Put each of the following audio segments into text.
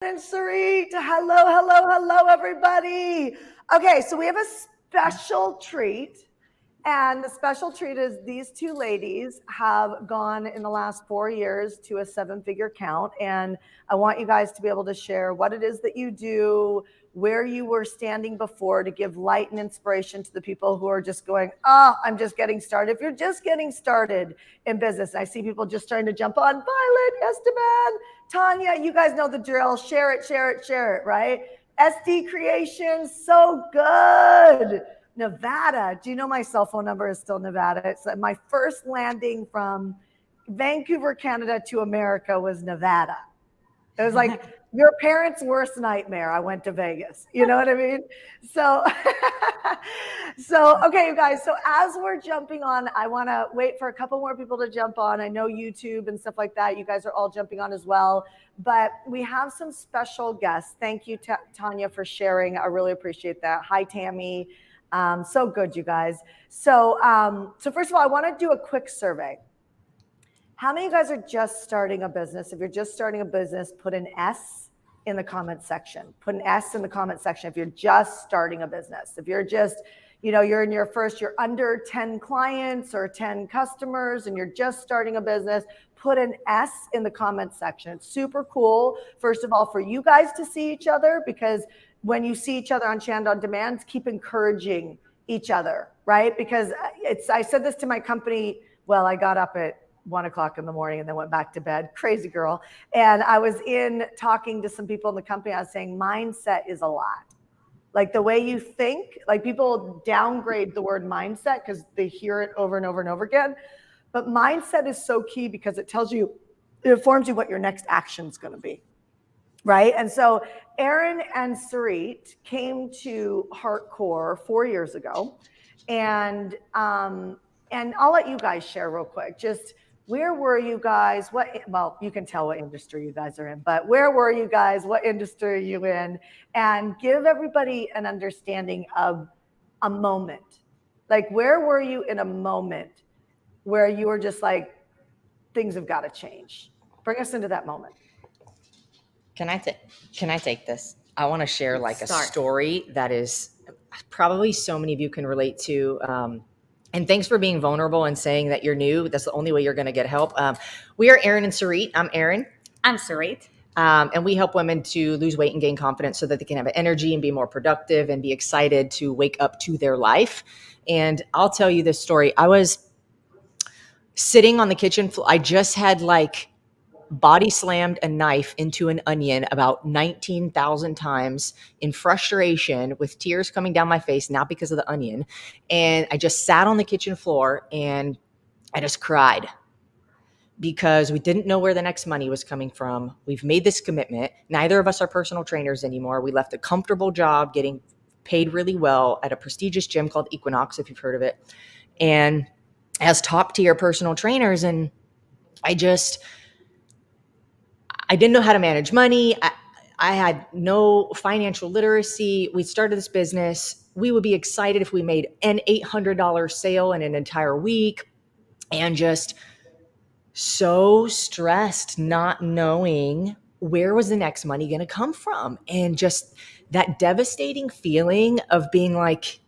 And Sarit, hello, everybody. Okay, so we have a special treat. And the special treat is these two ladies have gone in the last 4 years to a 7-figure count. And I want you guys to be able to share what it is that you do, where you were standing before, to give light and inspiration to the people who are just going, I'm just getting started. If you're just getting started in business, I see people just starting to jump on. Violet, Esteban, Tanya, you guys know the drill. Share it, right? SD Creations, so good. Nevada. Do you know my cell phone number is still Nevada? It's my first landing from Vancouver, Canada to America was Nevada. It was like your parents' worst nightmare. I went to Vegas. You know what I mean? So, okay, you guys. So as we're jumping on, I want to wait for a couple more people to jump on. I know YouTube and stuff like that. You guys are all jumping on as well. But we have some special guests. Thank you, Tanya, for sharing. I really appreciate that. Hi, Tammy. So good, you guys. So first of all, I want to do a quick survey. How many of you guys are just starting a business? If you're just starting a business, put an S in the comment section. Put an S in the comment section if you're just starting a business. If you're just, you're in you're under 10 clients or 10 customers and you're just starting a business, put an S in the comment section. It's super cool, first of all, for you guys to see each other, because when you see each other on Shanda On Demand, keep encouraging each other, right? Because I said this to my company. Well, I got up at 1:00 in the morning and then went back to bed. Crazy girl. And I was talking to some people in the company. I was saying mindset is a lot. Like the way you think, like people downgrade the word mindset because they hear it over and over and over again. But mindset is so key because it informs you what your next action is going to be. Right. And so Erin and Sarit came to Heartcore 4 years ago. And I'll let you guys share real quick. Just where were you guys? You can tell what industry you guys are in, but where were you guys? What industry are you in? And give everybody an understanding of a moment. Like, where were you in a moment where you were just like, things have got to change? Bring us into that moment. Can I take this? I want to share a story that is probably so many of you can relate to. And thanks for being vulnerable and saying that you're new. That's the only way you're going to get help. We are Erin and Sarit. I'm Erin. I'm Sarit. And we help women to lose weight and gain confidence so that they can have energy and be more productive and be excited to wake up to their life. And I'll tell you this story. I was sitting on the kitchen floor. I just had body slammed a knife into an onion about 19,000 times in frustration, with tears coming down my face, not because of the onion. And I just sat on the kitchen floor and I just cried because we didn't know where the next money was coming from. We've made this commitment. Neither of us are personal trainers anymore. We left a comfortable job getting paid really well at a prestigious gym called Equinox, if you've heard of it, and as top tier personal trainers. And I didn't know how to manage money. I had no financial literacy. We started this business. We would be excited if we made an $800 sale in an entire week, and just so stressed, not knowing where was the next money going to come from. And just that devastating feeling of being like,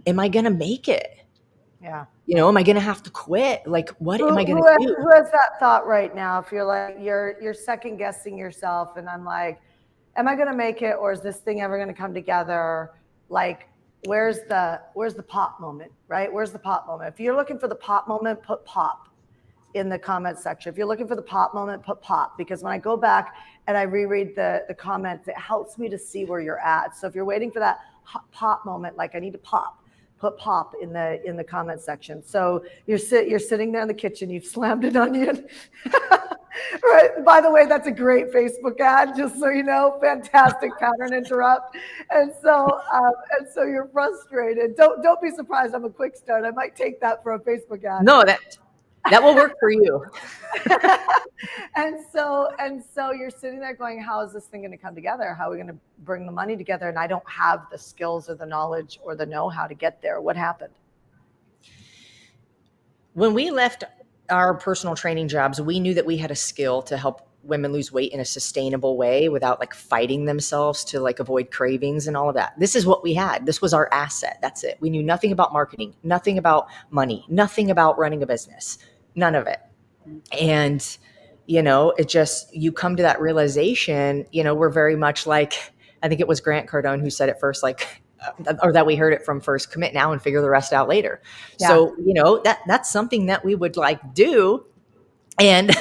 am I going to make it? Yeah. Am I going to have to quit? Like, what am I going to do? Who has that thought right now? If you're like, you're second guessing yourself, and I'm like, am I going to make it? Or is this thing ever going to come together? Like, where's the pop moment, right? Where's the pop moment? If you're looking for the pop moment, put pop in the comment section. If you're looking for the pop moment, put pop, because when I go back and I reread the comments, it helps me to see where you're at. So if you're waiting for that pop moment, like I need to pop, put pop in the comment section. So you're sitting there in the kitchen, you've slammed an onion. Right. By the way, that's a great Facebook ad, just so you know. Fantastic pattern interrupt. And so you're frustrated. Don't be surprised. I'm a quick start. I might take that for a Facebook ad. No, that will work for you. And so you're sitting there going, how is this thing going to come together? How are we going to bring the money together? And I don't have the skills or the knowledge or the know-how to get there. What happened? When we left our personal training jobs, we knew that we had a skill to help women lose weight in a sustainable way without like fighting themselves to like avoid cravings and all of that. This is what we had. This was our asset. That's it. We knew nothing about marketing, nothing about money, nothing about running a business, none of it. And, it just, you come to that realization, we're very much like, I think it was Grant Cardone who said it first, like, or that we heard it from first, commit now and figure the rest out later. Yeah. So, that's something that we would like do. And,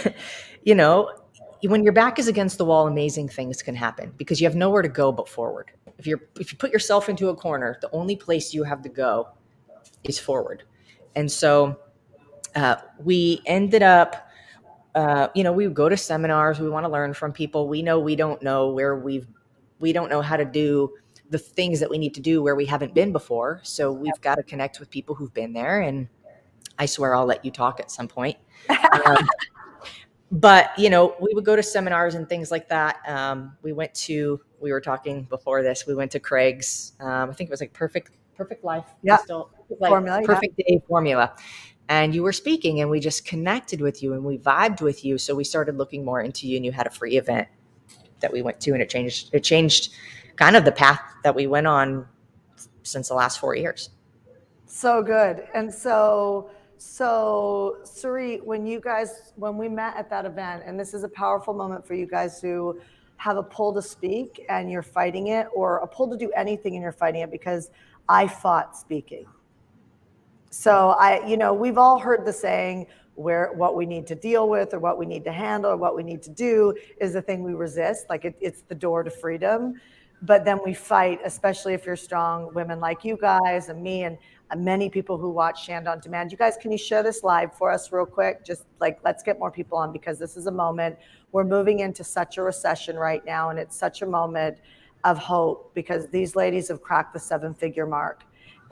when your back is against the wall, amazing things can happen because you have nowhere to go but forward. If you put yourself into a corner, the only place you have to go is forward. And so we ended up, we would go to seminars. We want to learn from people. We know we don't know we don't know how to do the things that we need to do where we haven't been before. So we've got to connect with people who've been there. And I swear I'll let you talk at some point. But, we would go to seminars and things like that. We were talking before this, we went to Craig's, I think it was like perfect life. Yeah. Formula, perfect day formula. And you were speaking and we just connected with you and we vibed with you. So we started looking more into you and you had a free event that we went to and it changed kind of the path that we went on since the last 4 years. So good. And so Sarit, when we met at that event, and this is a powerful moment for you guys who have a pull to speak and you're fighting it, or a pull to do anything and you're fighting it, because I fought speaking. So we've all heard the saying, what we need to deal with or what we need to handle or what we need to do is the thing we resist. Like it's the door to freedom. But then we fight, especially if you're strong women like you guys and me and many people who watch Shanda on Demand. You guys, can you share this live for us real quick? Just like, let's get more people on because this is a moment. We're moving into such a recession right now. And it's such a moment of hope because these ladies have cracked the 7-figure mark.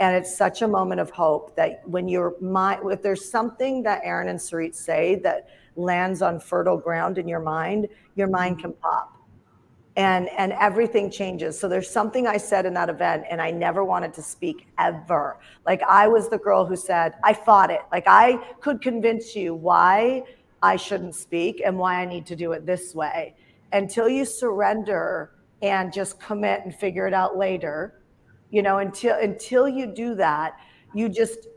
And it's such a moment of hope that when if there's something that Aaron and Sarit say that lands on fertile ground in your mind can pop. And everything changes. So there's something I said in that event and I never wanted to speak ever. Like I was the girl who said, I fought it. Like I could convince you why I shouldn't speak and why I need to do it this way. Until you surrender and just commit and figure it out later, until you do that,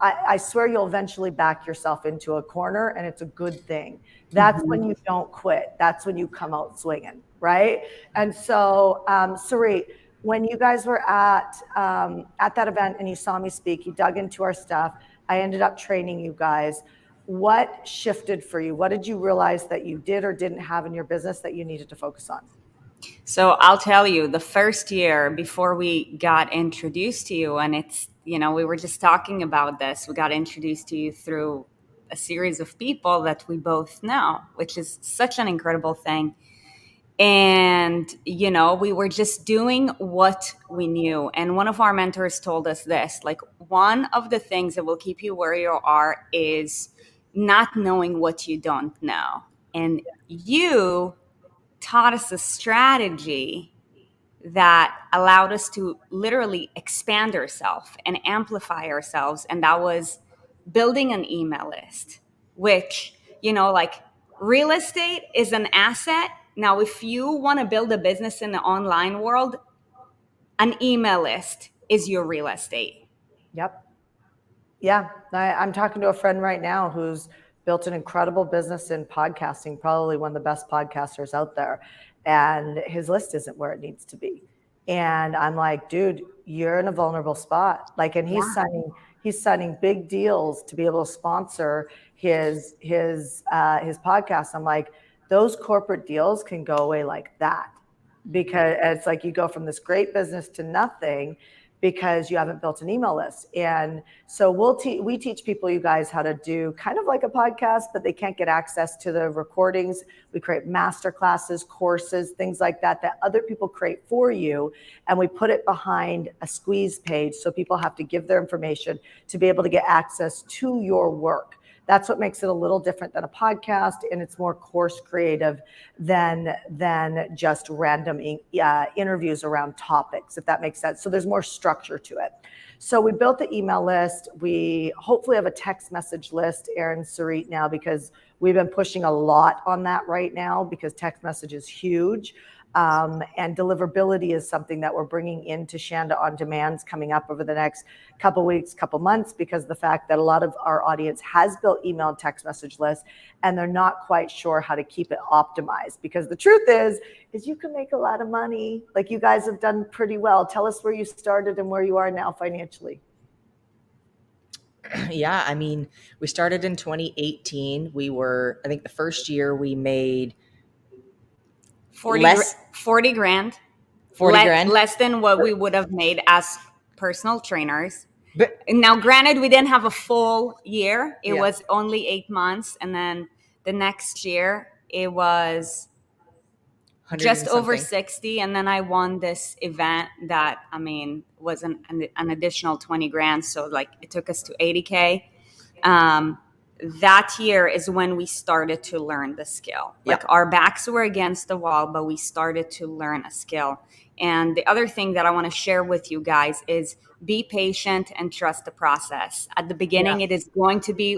I swear you'll eventually back yourself into a corner and it's a good thing. That's when you don't quit. That's when you come out swinging, right? And so, Sarit, when you guys were at that event and you saw me speak, you dug into our stuff. I ended up training you guys. What shifted for you? What did you realize that you did or didn't have in your business that you needed to focus on? So I'll tell you, the first year before we got introduced to you, and it's, we were just talking about this, we got introduced to you through a series of people that we both know, which is such an incredible thing. And, we were just doing what we knew. And one of our mentors told us this, like one of the things that will keep you where you are is not knowing what you don't know. And you taught us a strategy that allowed us to literally expand ourselves and amplify ourselves. And that was building an email list, which, like real estate is an asset. Now, if you want to build a business in the online world, an email list is your real estate. Yep. Yeah. I'm talking to a friend right now who's built an incredible business in podcasting, probably one of the best podcasters out there. And his list isn't where it needs to be. And I'm like, dude, you're in a vulnerable spot. Like, and he's signing big deals to be able to sponsor his podcast. I'm like, those corporate deals can go away like that because it's like you go from this great business to nothing because you haven't built an email list. And so we teach people, you guys, how to do kind of like a podcast, but they can't get access to the recordings. We create master classes, courses, things like that other people create for you. And we put it behind a squeeze page. So people have to give their information to be able to get access to your work. That's what makes it a little different than a podcast, and it's more course creative than just random interviews around topics, if that makes sense. So there's more structure to it. So we built the email list. We hopefully have a text message list, Aaron, Sarit, now, because we've been pushing a lot on that right now because text message is huge. And deliverability is something that we're bringing into Shanda on Demands coming up over the next couple weeks, couple months, because the fact that a lot of our audience has built email and text message lists and they're not quite sure how to keep it optimized. Because the truth is you can make a lot of money. Like, you guys have done pretty well. Tell us where you started and where you are now financially. Yeah, I mean, we started in 2018. I think the first year we made 40 grand. 40 grand. Less than what we would have made as personal trainers. But now, granted, we didn't have a full year. It was only 8 months. And then the next year, it was just over 60. And then I won this event that, I mean, was an additional 20 grand. So like it took us to 80K. That year is when we started to learn the skill. Like our backs were against the wall, but we started to learn a skill. And the other thing that I want to share with you guys is be patient and trust the process. At the beginning, it is going to be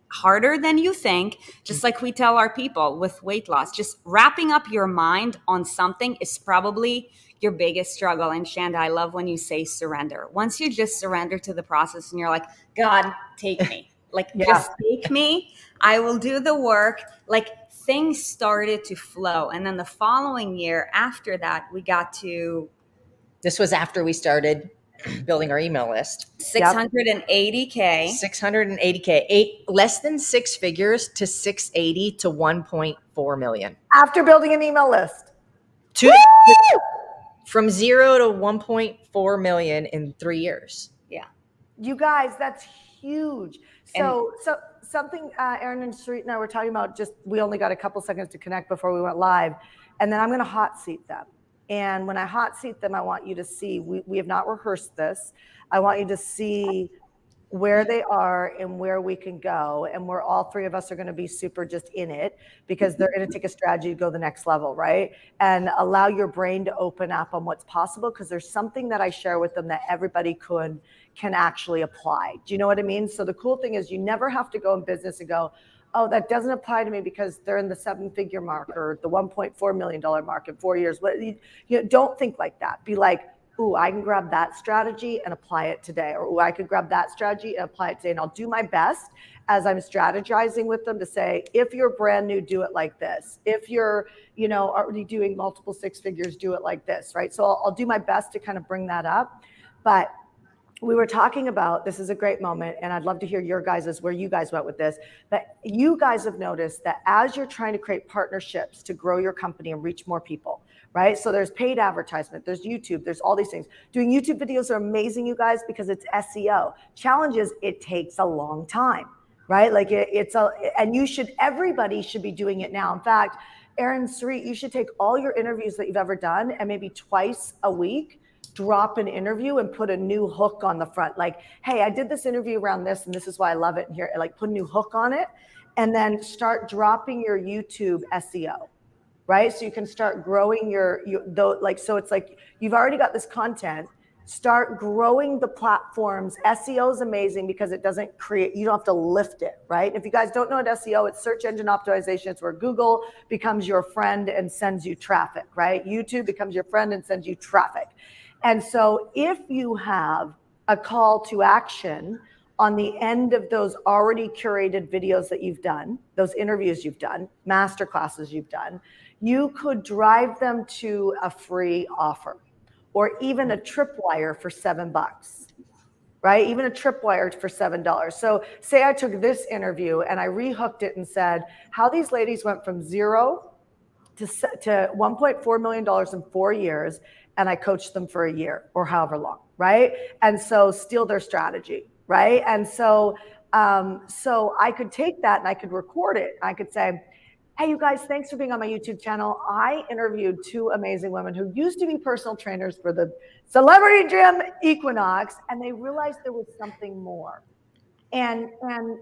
harder than you think. Just like we tell our people with weight loss, just wrapping up your mind on something is probably your biggest struggle. And Shanda, I love when you say surrender. Once you just surrender to the process and you're like, God, take me. Like, just take me. I will do the work. Like, things started to flow. And then the following year after that, we got to... This was after we started building our email list. 680K. 680K. Less than six figures to 680 to 1.4 million. After building an email list. From 0 to 1.4 million in 3 years. Yeah. You guys, that's huge. So something Aaron and Sarit and I were talking about, just we only got a couple seconds to connect before we went live, and then I'm going to hot seat them. And when I hot seat them, I want you to see, we have not rehearsed this. I want you to see where they are and where we can go. And where all three of us are going to be super just in it, because they're going to take a strategy to go the next level, right? And allow your brain to open up on what's possible, because there's something that I share with them that everybody can actually apply. Do you know what I mean? So the cool thing is you never have to go in business and go, oh, that doesn't apply to me because they're in the 7-figure mark or the $1.4 million mark in 4 years. But you don't think like that. Be like, ooh, I can grab that strategy and apply it today. Or, ooh, I could grab that strategy and apply it today. And I'll do my best as I'm strategizing with them to say, if you're brand new, do it like this. If you're, already doing multiple 6 figures, do it like this, right? So I'll do my best to kind of bring that up. But we were talking about, this is a great moment, and I'd love to hear your guys' where you guys went with this, but you guys have noticed that as you're trying to create partnerships to grow your company and reach more people, right? So there's paid advertisement, there's YouTube, there's all these things. Doing YouTube videos are amazing, you guys, because it's SEO. Challenge is it takes a long time, right? Like everybody should be doing it now. In fact, Aaron, Sarit, you should take all your interviews that you've ever done and maybe twice a week, drop an interview and put a new hook on the front. Like, hey, I did this interview around this and this is why I love it. And here, like, put a new hook on it and then start dropping your YouTube SEO, right? So you can start growing so it's like you've already got this content. Start growing the platforms. SEO is amazing because it doesn't you don't have to lift it, right? If you guys don't know what SEO, it's search engine optimization. It's where Google becomes your friend and sends you traffic, right? YouTube becomes your friend and sends you traffic. And so if you have a call to action on the end of those already curated videos that you've done, those interviews you've done, masterclasses you've done, you could drive them to a free offer or even a tripwire for $7, right? Even a tripwire for $7. So say I took this interview and I rehooked it and said how these ladies went from 0 to $1.4 million in 4 years, and I coached them for a year or however long, right? And so steal their strategy, right? And so I could take that and I could record it. I could say, hey, you guys, thanks for being on my YouTube channel. I interviewed 2 amazing women who used to be personal trainers for the Celebrity Gym Equinox, and they realized there was something more. And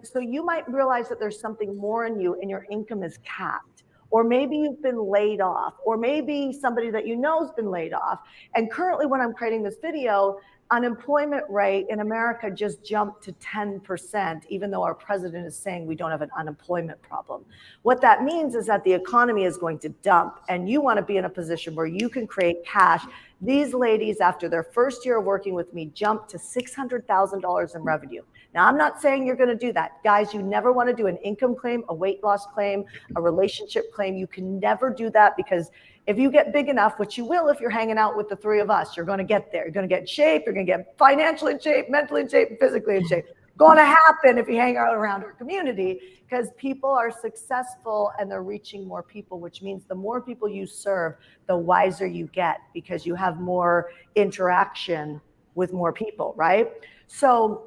so you might realize that there's something more in you and your income is capped. Or maybe you've been laid off, or maybe somebody that you know has been laid off. And currently, when I'm creating this video, unemployment rate in America just jumped to 10%, even though our president is saying we don't have an unemployment problem. What that means is that the economy is going to dump, and you want to be in a position where you can create cash. These ladies, after their first year of working with me, jumped to $600,000 in revenue. Now, I'm not saying you're going to do that. Guys, you never want to do an income claim, a weight loss claim, a relationship claim. You can never do that, because if you get big enough, which you will if you're hanging out with the three of us, you're going to get there. You're going to get in shape. You're going to get financially in shape, mentally in shape, and physically in shape. Going to happen if you hang out around our community, because people are successful and they're reaching more people, which means the more people you serve, the wiser you get, because you have more interaction with more people, right? So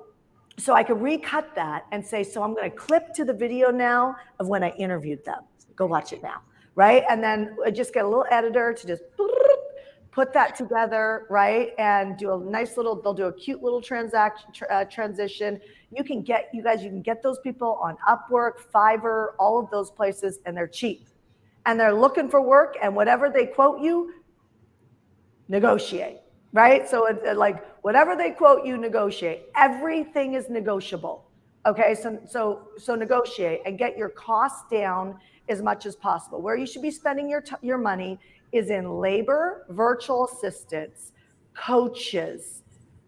I could recut that and say, so I'm going to clip to the video now of when I interviewed them. Go watch it now, right? And then I just get a little editor to just put that together, right? And do a nice little, they'll do a cute little transition. You can get those people on Upwork, Fiverr, all of those places, and they're cheap. And they're looking for work, and whatever they quote you, negotiate. Right? So it's like whatever they quote you, negotiate. Everything is negotiable. Okay, so negotiate and get your costs down as much as possible. Where you should be spending your money is in labor, virtual assistants, coaches,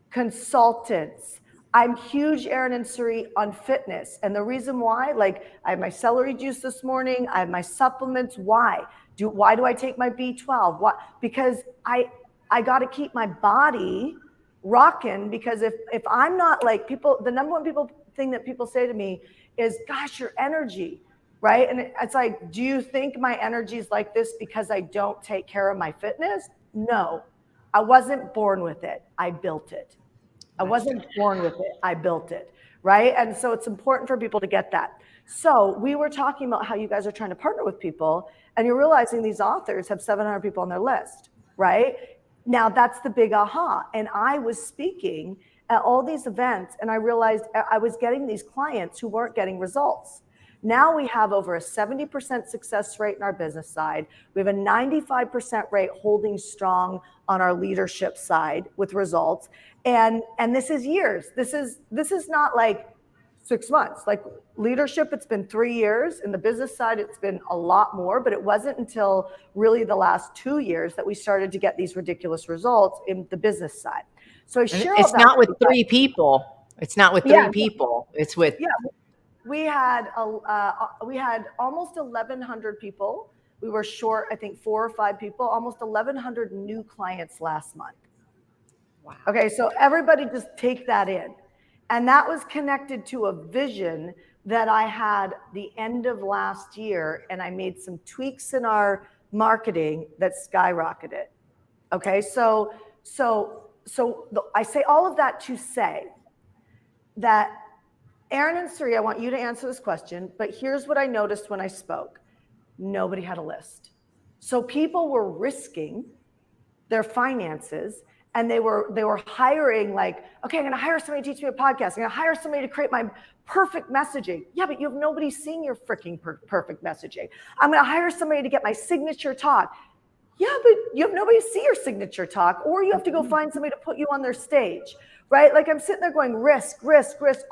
consultants. I'm huge, Erin and Suri, on fitness. And the reason why, like, I have my celery juice this morning, I have my supplements. Why do I take my B12? Why? Because I got to keep my body rocking, because if I'm not, like, people, the number one thing that people say to me is, gosh, your energy, right? And it's like, do you think my energy is like this because I don't take care of my fitness? No, I wasn't born with it. I built it. I wasn't born with it. I built it, right? And so it's important for people to get that. So we were talking about how you guys are trying to partner with people, and you're realizing these authors have 700 people on their list, right? Now that's the big aha. And I was speaking at all these events, and I realized I was getting these clients who weren't getting results. Now we have over a 70% success rate in our business side. We have a 95% rate holding strong on our leadership side with results. And this is years. This is not like 6 months. Like leadership, it's been 3 years. In the business side, it's been a lot more, but it wasn't until really the last 2 years that we started to get these ridiculous results in the business side. So I share It's not with 3 people. It's not with 3 people. It's with we had almost 1,100 people. We were short, I think, 4 or 5 people. Almost 1,100 new clients last month. Wow. Okay, so everybody just take that in. And that was connected to a vision that I had the end of last year, and I made some tweaks in our marketing that skyrocketed. Okay, so I say all of that to say that, Erin and Suri, I want you to answer this question, but here's what I noticed when I spoke. Nobody had a list. So people were risking their finances, and they were hiring, like, okay, I'm going to hire somebody to teach me a podcast. I'm going to hire somebody to create my perfect messaging. Yeah, but you have nobody seeing your freaking perfect messaging. I'm going to hire somebody to get my signature talk. Yeah, but you have nobody to see your signature talk, or you have to go find somebody to put you on their stage, right? Like I'm sitting there going, risk,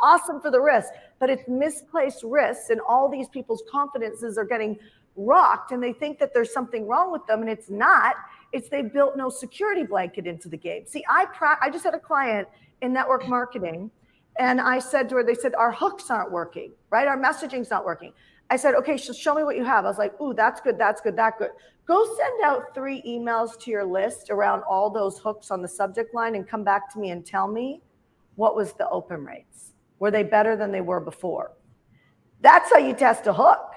awesome for the risk, but it's misplaced risks, and all these people's confidences are getting rocked, and they think that there's something wrong with them, and it's not. It's they built no security blanket into the game. See, I just had a client in network marketing, and I said to her, they said, our hooks aren't working, right? Our messaging's not working. I said, okay, so show me what you have. I was like, ooh, that's good, that's good, that's good. Go send out 3 emails to your list around all those hooks on the subject line and come back to me and tell me what was the open rates. Were they better than they were before? That's how you test a hook,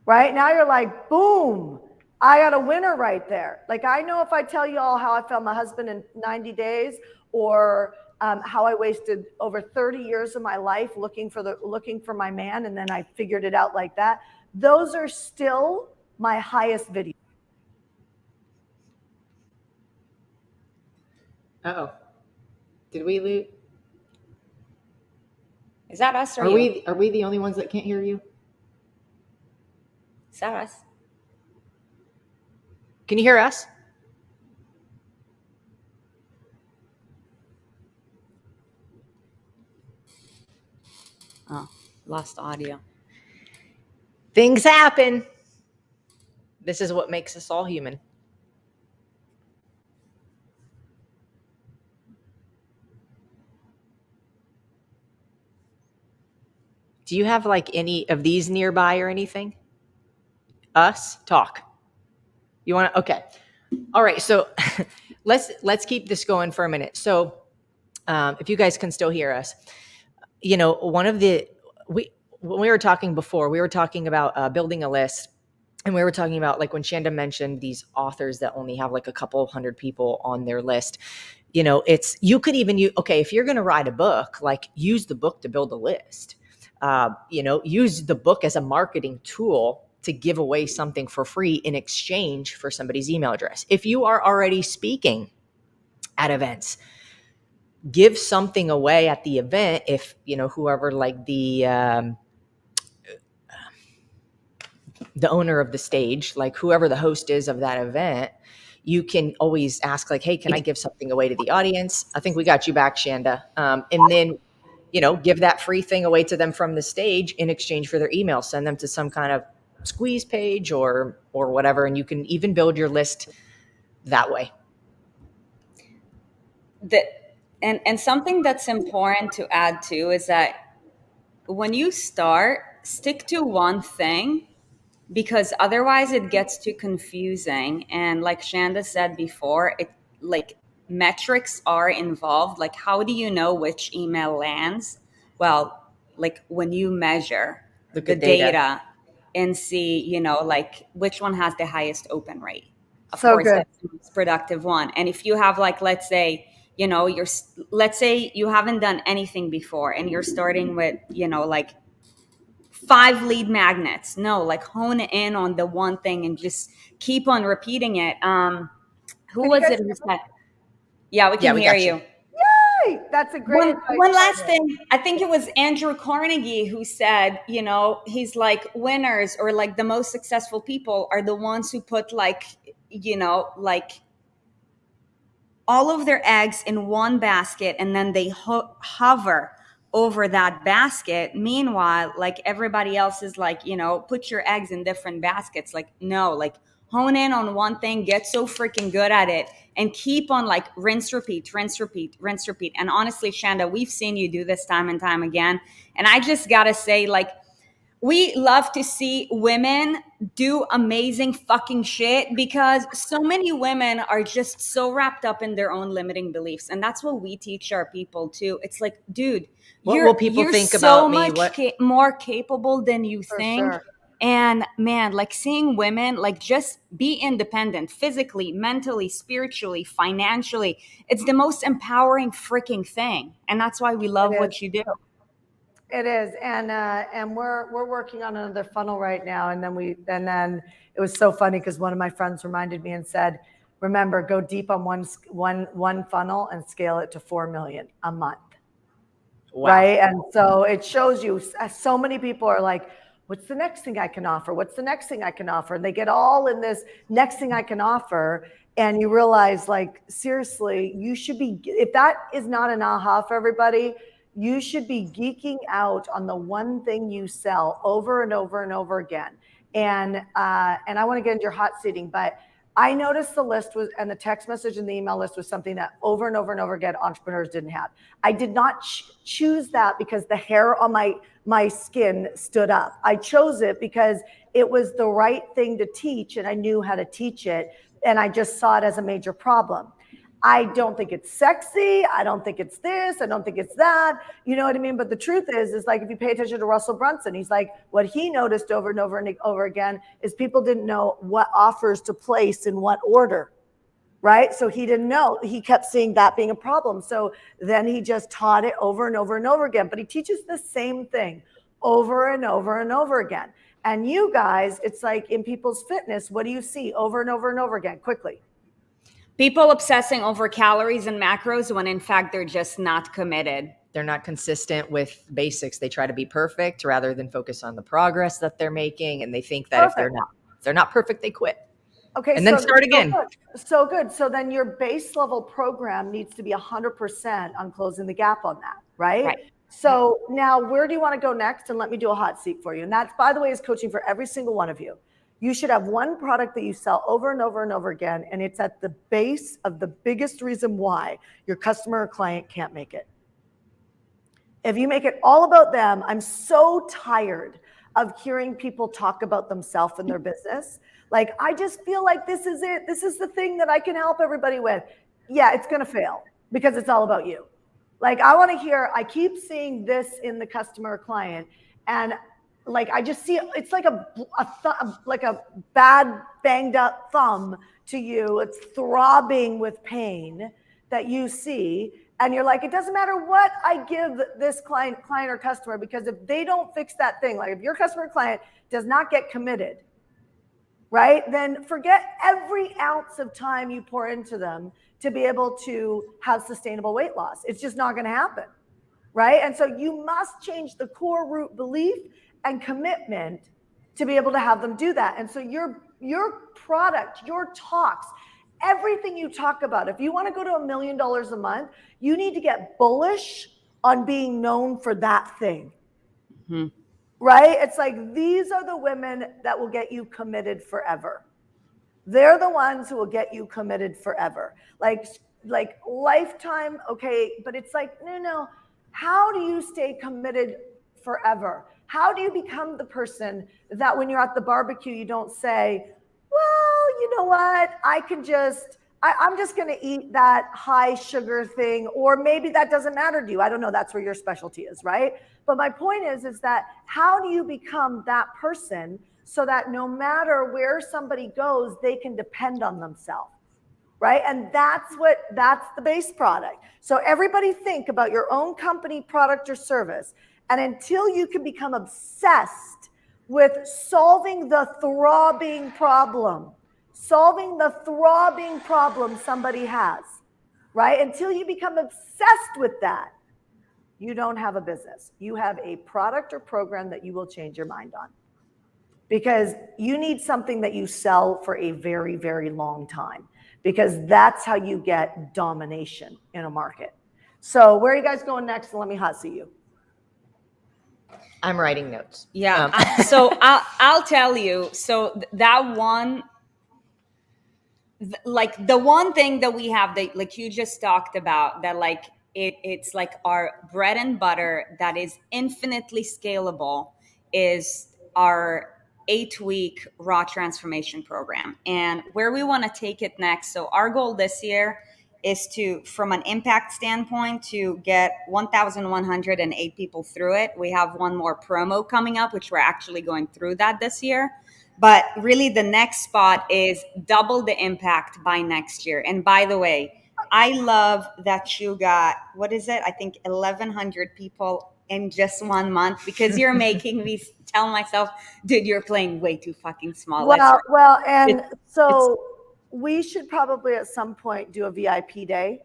right? Now you're like, boom, I got a winner right there. Like I know if I tell you all how I found my husband in 90 days, or how I wasted over 30 years of my life looking for my man, and then I figured it out like that. Those are still my highest videos. Uh-oh. Did we lose? Is that us or Are you? we the only ones that can't hear you? Is that us? Can you hear us? Oh, lost audio. Things happen. This is what makes us all human. Do you have like any of these nearby or anything? Us? Talk. You want to? Okay. All right. So let's keep this going for a minute. So if you guys can still hear us, one of the we when we were talking before, we were talking about building a list, and we were talking about like when Shanda mentioned these authors that only have like a couple hundred people on their list. It's you could even use okay if you're going to write a book, like use the book to build a list. Use the book as a marketing tool to give away something for free in exchange for somebody's email address. If you are already speaking at events, give something away at the event. If whoever like the owner of the stage, like whoever the host is of that event, you can always ask like, hey, can I give something away to the audience? I think we got you back, Shanda. And then give that free thing away to them from the stage in exchange for their email. Send them to some kind of squeeze page or whatever, and you can even build your list that way. And something that's important to add too is that when you start, stick to one thing, because otherwise it gets too confusing. And like Shanda said before, it like metrics are involved. Like, how do you know which email lands? Well, like when you measure Look the at data. data and see, like which one has the highest open rate. Of So course, good. that's the most productive one. And if you have like, let's say, let's say you haven't done anything before and you're starting with, like 5 lead magnets. No, like hone in on the one thing and just keep on repeating it. Who Can you was guys it who hear me? said? Yeah, we can we hear got you. you. Yay! That's a great One advice. one last thing. I think it was Andrew Carnegie who said, he's like winners or like the most successful people are the ones who put like, like all of their eggs in one basket and then they hover over that basket. Meanwhile, like everybody else is like, put your eggs in different baskets. Like, no, like hone in on one thing, get so freaking good at it, and keep on like rinse, repeat, rinse, repeat, rinse, repeat. And honestly, Shanda, we've seen you do this time and time again. And I just gotta say, like, we love to see women do amazing fucking shit because so many women are just so wrapped up in their own limiting beliefs. And that's what we teach our people too. It's like, dude, What will people you're think so about me? much more capable than you For think. sure. And man, like seeing women like just be independent physically, mentally, spiritually, financially, it's the most empowering freaking thing. And that's why we love It what is. you do. It is, and we're working on another funnel right now, and then it was so funny because one of my friends reminded me and said, "Remember, go deep on one funnel and scale it to 4 million a month." Wow. Right, and so it shows you. So many people are like, "What's the next thing I can offer? What's the next thing I can offer?" And they get all in this next thing I can offer, and you realize, like, seriously, you should be. If that is not an aha for everybody, you should be geeking out on the one thing you sell over and over and over again. And I want to get into your hot seating, but I noticed the list was, and the text message and the email list was something that over and over and over again entrepreneurs didn't have. I did not choose that because the hair on my skin stood up. I chose it because it was the right thing to teach, and I knew how to teach it, and I just saw it as a major problem. I don't think it's sexy. I don't think it's this. I don't think it's that. You know what I mean? But the truth is like if you pay attention to Russell Brunson, he's like, what he noticed over and over and over again is people didn't know what offers to place in what order, right? So he didn't know. He kept seeing that being a problem. So then he just taught it over and over and over again. But he teaches the same thing over and over and over again. And you guys, it's like in people's fitness, what do you see over and over and over again? Quickly. People obsessing over calories and macros when in fact they're just not committed. They're not consistent with basics. They try to be perfect rather than focus on the progress that they're making. And they think that if they're not perfect, they quit. Okay, And then start again. So good. So then your base level program needs to be 100% on closing the gap on that, right? So now where do you want to go next? And let me do a hot seat for you. And that's, by the way, is coaching for every single one of you. You should have one product that you sell over and over and over again. And it's at the base of the biggest reason why your customer or client can't make it. If you make it all about them, I'm so tired of hearing people talk about themselves and their business. Like, I just feel like this is it. This is the thing that I can help everybody with. Yeah, it's going to fail because it's all about you. Like, I want to hear, I keep seeing this in the customer or client, and like, I just see it's like a bad banged up thumb to you. It's throbbing with pain that you see. And you're like, it doesn't matter what I give this client or customer, because if they don't fix that thing, like if your customer or client does not get committed, right, then forget every ounce of time you pour into them to be able to have sustainable weight loss. It's just not going to happen, right? And so you must change the core root belief and commitment to be able to have them do that. And so your product, your talks, everything you talk about, if you want to go to $1 million a month, you need to get bullish on being known for that thing. Mm-hmm. Right? It's like, these are the women that will get you committed forever. They're the ones who will get you committed forever. Like lifetime, okay, but it's like, no. How do you stay committed forever? How do you become the person that when you're at the barbecue, you don't say, well, you know what, I'm just going to eat that high sugar thing, or maybe that doesn't matter to you. I don't know. That's where your specialty is, right? But my point is that how do you become that person so that no matter where somebody goes, they can depend on themselves, right? And that's the base product. So everybody think about your own company, product, or service. And until you can become obsessed with solving the throbbing problem somebody has, right? Until you become obsessed with that, you don't have a business. You have a product or program that you will change your mind on, because you need something that you sell for a very, very long time, because that's how you get domination in a market. So where are you guys going next? Let me hot seat you. I'm writing notes. Yeah. So I'll tell you. So that one, like the one thing that we have that like you just talked about, that like it's like our bread and butter that is infinitely scalable, is our 8-week raw transformation program. And where we want to take it next. So our goal this year is to, from an impact standpoint, to get 1,108 people through it. We have one more promo coming up, which we're actually going through that this year. But really the next spot is double the impact by next year. And by the way, I love that you got, what is it? I think 1,100 people in just 1 month, because you're making me tell myself, dude, you're playing way too fucking small. We should probably at some point do a VIP day,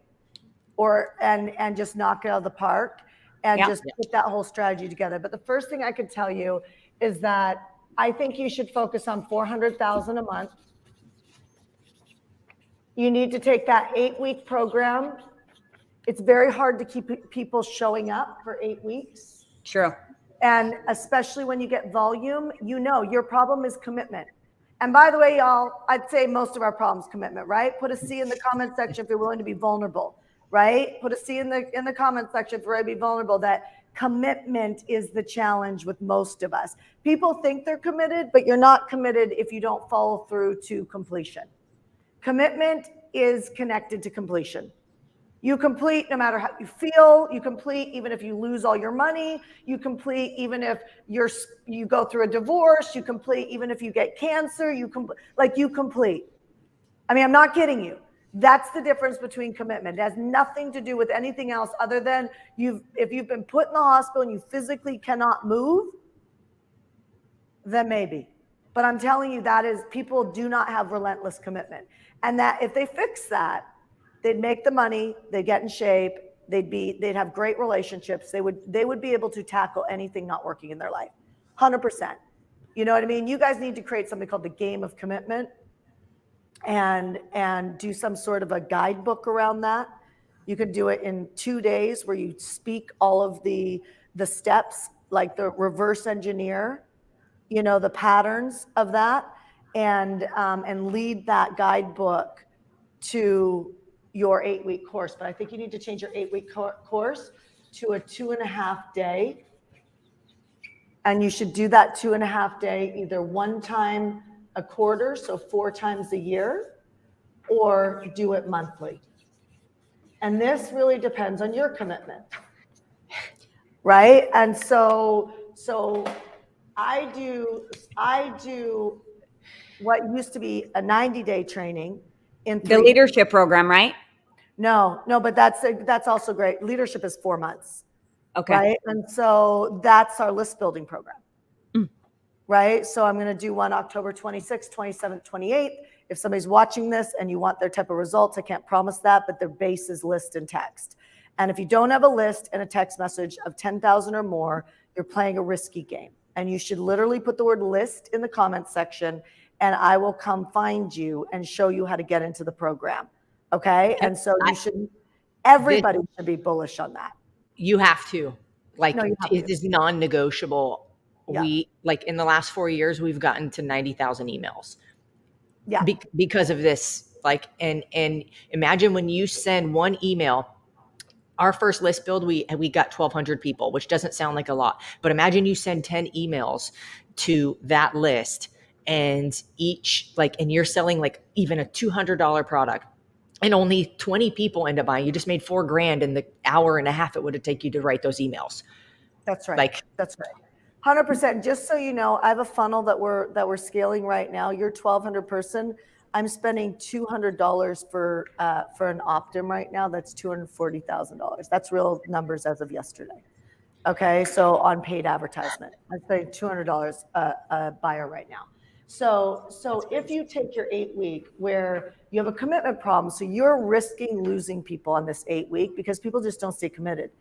and just knock it out of the park and just put that whole strategy together. But the first thing I could tell you is that I think you should focus on 400,000 a month. You need to take that 8-week program. It's very hard to keep people showing up for 8 weeks. True. And especially when you get volume, your problem is commitment. And by the way, y'all, I'd say most of our problem is commitment, right? Put a C in the comment section if you're willing to be vulnerable, right? Put a C in the comment section if you're ready to be vulnerable. That commitment is the challenge with most of us. People think they're committed, but you're not committed if you don't follow through to completion. Commitment is connected to completion. You complete no matter how you feel. You complete even if you lose all your money. You complete even if you go through a divorce. You complete even if you get cancer. You complete. I mean, I'm not kidding you. That's the difference between commitment. It has nothing to do with anything else other than if you've been put in the hospital and you physically cannot move, then maybe. But I'm telling you, that is, people do not have relentless commitment. And that if they fix that, they'd make the money, they get in shape, They'd have great relationships. They would be able to tackle anything not working in their life. 100%. You know what I mean? You guys need to create something called the game of commitment and do some sort of a guidebook around that. You can do it in 2 days where you speak all of the steps, like the reverse engineer, the patterns of that, and lead that guidebook to your 8-week course. But I think you need to change your 8-week course to a 2.5 day. And you should do that 2.5 day either one time a quarter, so 4 times a year, or do it monthly. And this really depends on your commitment, right? And so I do what used to be a 90-day training in The leadership program, right? No, but that's also great. Leadership is 4 months. Okay. Right. And so that's our list building program. Right. So I'm going to do one October 26th, 27th, 28th. If somebody's watching this and you want their type of results, I can't promise that, but their base is list and text. And if you don't have a list and a text message of 10,000 or more, you're playing a risky game. And you should literally put the word list in the comments section, and I will come find you and show you how to get into the program. Okay. And so everybody should be bullish on that. You have to. It is non-negotiable. Yeah. We in the last 4 years, we've gotten to 90,000 emails. Yeah. Because of this. And imagine when you send one email. Our first list build, we got 1,200 people, which doesn't sound like a lot. But imagine you send 10 emails to that list, and and you're selling even a $200 product, and only 20 people end up buying. You just made $4,000 in the hour and a half it would have taken you to write those emails. That's right. That's right. 100%. Just so you know, I have a funnel that we're scaling right now. You're 1,200 person. I'm spending $200 for an opt-in right now. That's $240,000. That's real numbers as of yesterday. Okay, so on paid advertisement, I'm spending $200 a buyer right now. So if you take your 8-week where you have a commitment problem, so you're risking losing people on this 8-week because people just don't stay committed.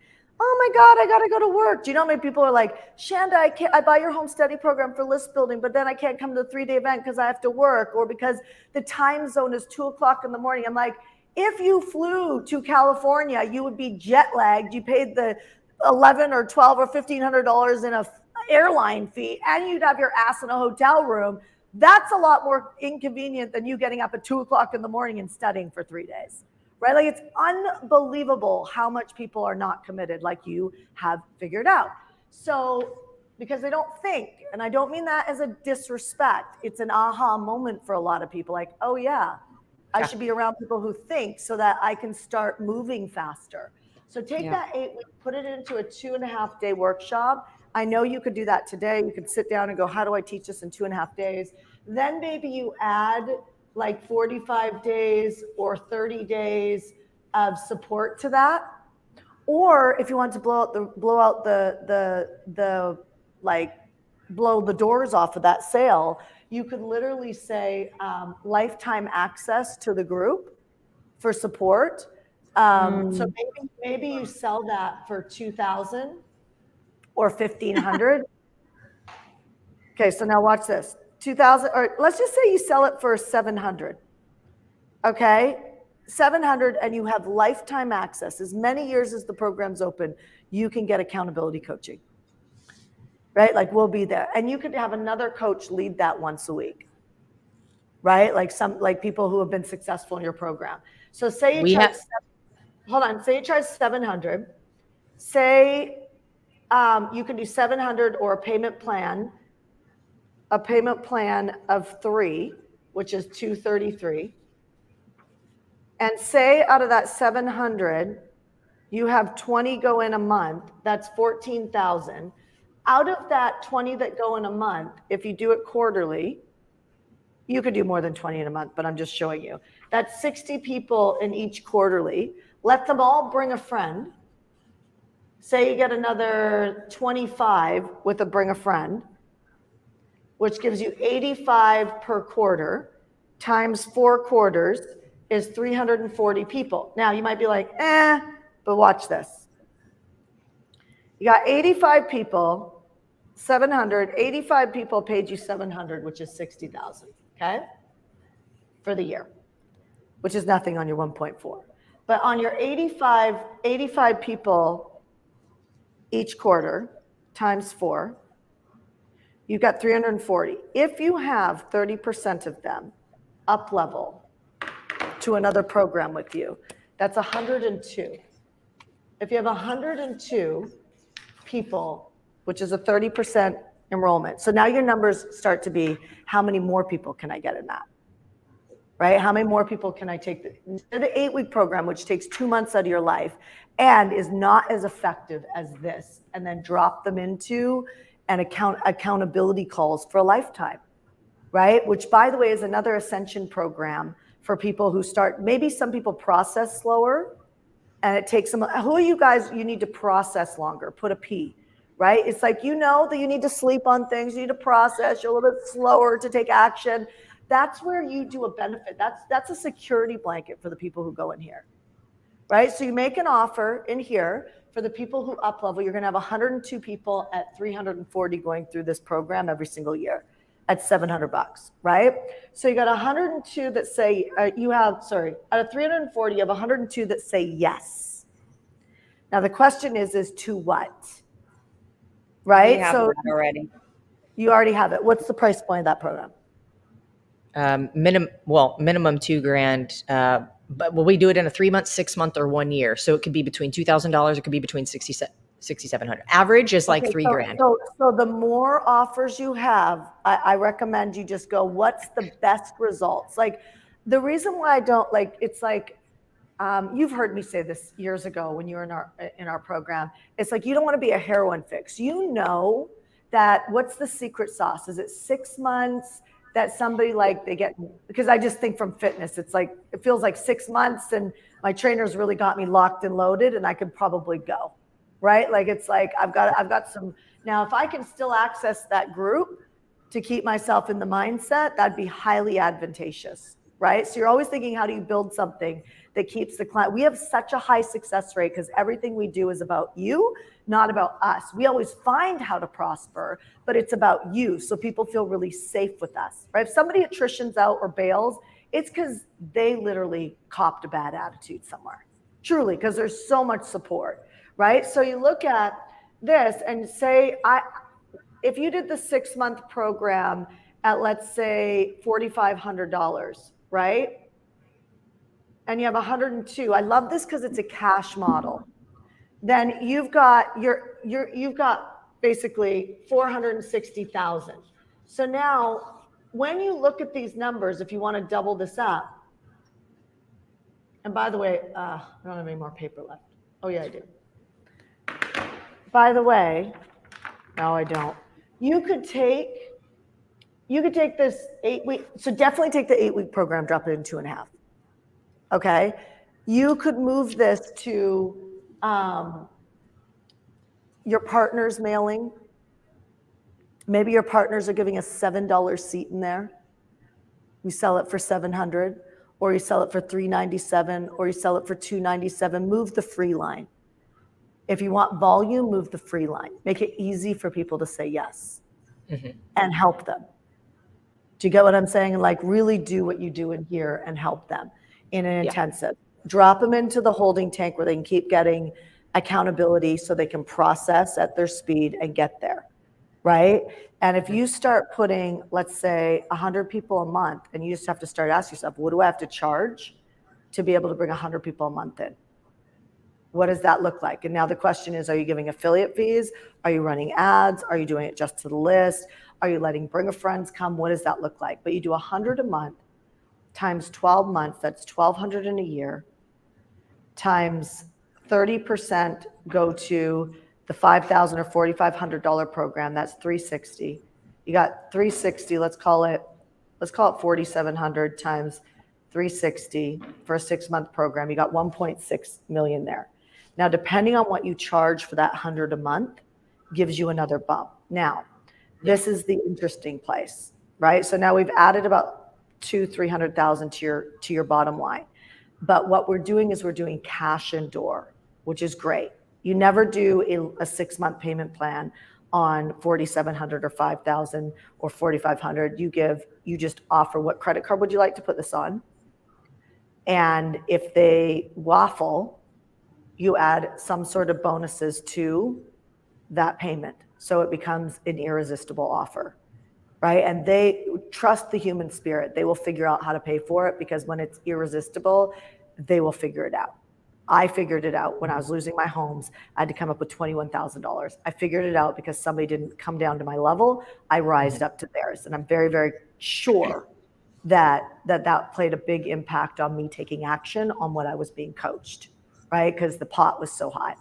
Oh my God, I got to go to work. Do you know how many people are like, Shanda, I buy your home study program for list building, but then I can't come to the 3-day event because I have to work, or because the time zone is 2:00 in the morning. I'm like, if you flew to California, you would be jet lagged. You paid the $11 or $12 or $1,500 in a airline fee, and you'd have your ass in a hotel room. That's a lot more inconvenient than you getting up at 2:00 in the morning and studying for 3 days. Right? It's unbelievable how much people are not committed, like you have figured out. So, because they don't think, and I don't mean that as a disrespect, it's an aha moment for a lot of people. Like, oh yeah, I should be around people who think so that I can start moving faster. So take that 8 week, put it into a 2.5 day workshop. I know you could do that today. You could sit down and go, how do I teach this in 2.5 days? Then maybe you add 45 days or 30 days of support to that. Or if you want to blow the doors off of that sale, you could literally say lifetime access to the group for support. So maybe you sell that for $2,000 or $1,500. Okay, so now watch this. 2,000, or let's just say you sell it for $700. Okay, $700, and you have lifetime access. As many years as the program's open, you can get accountability coaching. Right? We'll be there, and you could have another coach lead that once a week. Right? Like people who have been successful in your program. So say you charge. Say you charge $700. Say you can do $700 or a payment plan of 3, which is $233. And say out of that $700, you have 20 go in a month. That's $14,000. Out of that 20 that go in a month, if you do it quarterly, you could do more than 20 in a month, but I'm just showing you. That's 60 people in each quarterly. Let them all bring a friend. Say you get another 25 with a bring a friend, which gives you 85 per quarter, times 4 quarters is 340 people. Now you might be like, but But watch this. You got 85 people, 700, 85 people paid you 700, which is 60,000, okay? For the year, which is nothing on your 1.4. But on your 85 people each quarter times 4, you've got 340. If you have 30% of them up level to another program with you, that's 102. If you have 102 people, which is a 30% enrollment. So now your numbers start to be, how many more people can I get in that? Right? How many more people can I take? The 8-week program, which takes 2 months out of your life and is not as effective as this, and then drop them into an accountability calls for a lifetime, right? Which, by the way, is another ascension program for people who start, maybe some people process slower and it takes them, who are you guys, you need to process longer, put a P, right? It's like, you know that you need to sleep on things, you need to process, you're a little bit slower to take action. That's where you do a benefit. That's a security blanket for the people who go in here, right? So you make an offer in here for the people who up level. You're going to have 102 people at 340 going through this program every single year at $700, right? So you got 102 that say out of 340, you have 102 that say yes. Now the question is to what? Right? We have so that already. You already have it. What's the price point of that program? Minimum $2,000. But we do it in a 3 month, 6 month, or 1 year. So it could be between $2,000. It could be between $6,700. Average is like $3,000. So the more offers you have, I recommend you just go, what's the best results? Like the reason why I don't like, it's like, you've heard me say this years ago when you were in our program. It's like, you don't want to be a heroin fix. You know that what's the secret sauce? Is it 6 months? That somebody like they get, because I just think from fitness, it's like, it feels like 6 months and my trainers really got me locked and loaded and I could probably go, right? Like, it's like, I've got some, now if I can still access that group to keep myself in the mindset, that'd be highly advantageous, right? So you're always thinking, how do you build something that keeps the client? We have such a high success rate because everything we do is about you, not about us. We always find how to prosper, but it's about you. So people feel really safe with us, right? If somebody attritions out or bails, it's because they literally copped a bad attitude somewhere, truly, because there's so much support, right? So you look at this and say, if you did the 6 month program at, let's say, $4,500, right? And you have 102. I love this because it's a cash model. Then you've got you've got basically 460,000. So now when you look at these numbers, if you want to double this up, and by the way, I don't have any more paper left. Oh yeah, I do. By the way, no, I don't. You could take this 8-week, so definitely take the 8-week program, drop it in 2.5. Okay, you could move this to your partner's mailing. Maybe your partners are giving a $7 seat in there. You sell it for $700, or you sell it for $397, or you sell it for $297. Move the free line. If you want volume, move the free line. Make it easy for people to say yes, and help them. Do you get what I'm saying? And like really do what you do in here and help them in an intensive. Drop them into the holding tank where they can keep getting accountability so they can process at their speed and get there, right? And if you start putting, let's say, 100 people a month, and you just have to start asking yourself, what do I have to charge to be able to bring 100 people a month in? What does that look like? And now the question is, are you giving affiliate fees? Are you running ads? Are you doing it just to the list? Are you letting bring a friends come? What does that look like? But you do 100 a month times 12 months, that's 1,200 in a year, times 30% go to the $5,000 or $4,500 program, that's 360. You got 360, let's call it 4,700 times 360 for a 6 month program. You got 1.6 million there. Now, depending on what you charge for that 100 a month, gives you another bump. Now, this is the interesting place, right? So now we've added about 200,000-300,000 to your bottom line. But what we're doing is we're doing cash and door. which is great. You never do a 6-month payment plan on 4,700 or 5,000 or 4,500. You just offer, what credit card would you like to put this on? And if they waffle, you add some sort of bonuses to that payment. So it becomes an irresistible offer, right? And they trust the human spirit. They will figure out how to pay for it, because when it's irresistible, they will figure it out. I figured it out when I was losing my homes. I had to come up with $21,000. I figured it out because somebody didn't come down to my level. I rised up to theirs. And I'm very, very sure that played a big impact on me taking action on what I was being coached, right? Because the pot was so high.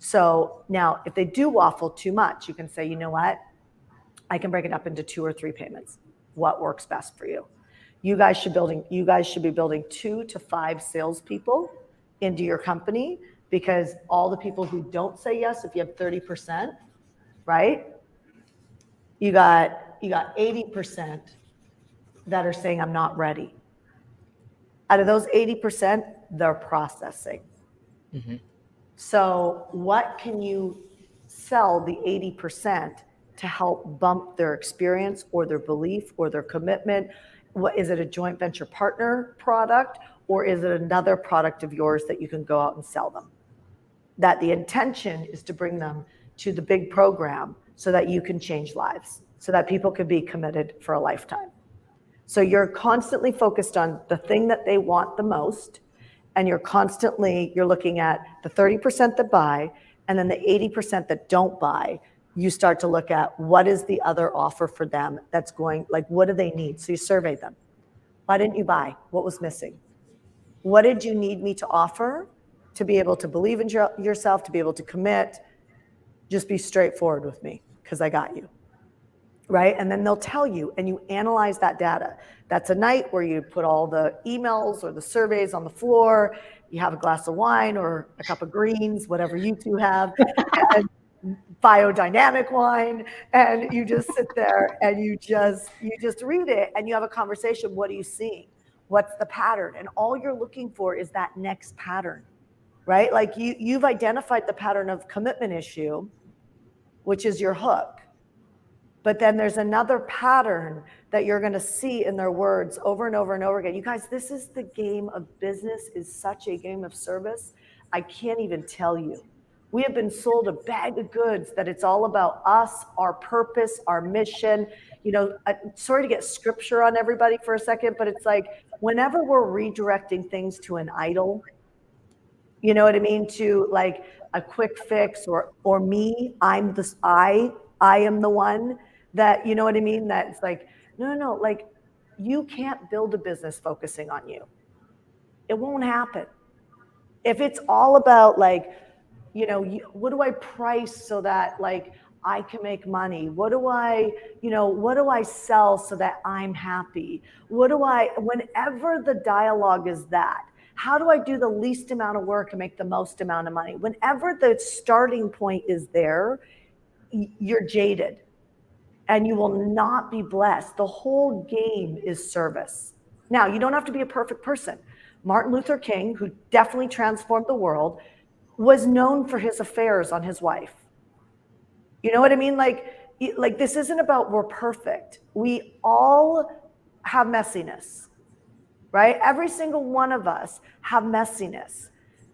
So now if they do waffle too much, you can say, you know what? I can break it up into 2 or 3 payments. What works best for you? You guys should be building 2 to 5 salespeople into your company, because all the people who don't say yes, if you have 30%, right? You got 80% that are saying I'm not ready. Out of those 80%, they're processing. Mm-hmm. So what can you sell the 80% to help bump their experience or their belief or their commitment? What is it, a joint venture partner product, or is it another product of yours that you can go out and sell them? That the intention is to bring them to the big program so that you can change lives, so that people can be committed for a lifetime. So you're constantly focused on the thing that they want the most, and you're looking at the 30% that buy, and then the 80% that don't buy. You start to look at what is the other offer for them that's going, like, what do they need? So you survey them. Why didn't you buy? What was missing? What did you need me to offer to be able to believe in yourself, to be able to commit? Just be straightforward with me, because I got you. Right? And then they'll tell you, and you analyze that data. That's a night where you put all the emails or the surveys on the floor. You have a glass of wine or a cup of greens, whatever you two have, and biodynamic wine, and you just sit there and you just read it, and you have a conversation. What are you seeing? What's the pattern? And all you're looking for is that next pattern, right? Like you've identified the pattern of commitment issue, which is your hook. But then there's another pattern that you're going to see in their words over and over and over again. You guys, this is the game of business, is such a game of service. I can't even tell you. We have been sold a bag of goods that it's all about us, our purpose, our mission. You know, sorry to get scripture on everybody for a second, but it's like whenever we're redirecting things to an idol, you know what I mean? To like a quick fix or me, I am the one that, you know what I mean? That it's like, no, like you can't build a business focusing on you. It won't happen. If it's all about like, you know, what do I price so that like I can make money? What do I sell so that I'm happy? Whenever the dialogue is that, how do I do the least amount of work and make the most amount of money? Whenever the starting point is there, you're jaded and you will not be blessed. The whole game is service. Now, you don't have to be a perfect person. Martin Luther King, who definitely transformed the world, was known for his affairs on his wife. You know what I mean? Like this isn't about we're perfect. We all have messiness, right? Every single one of us have messiness.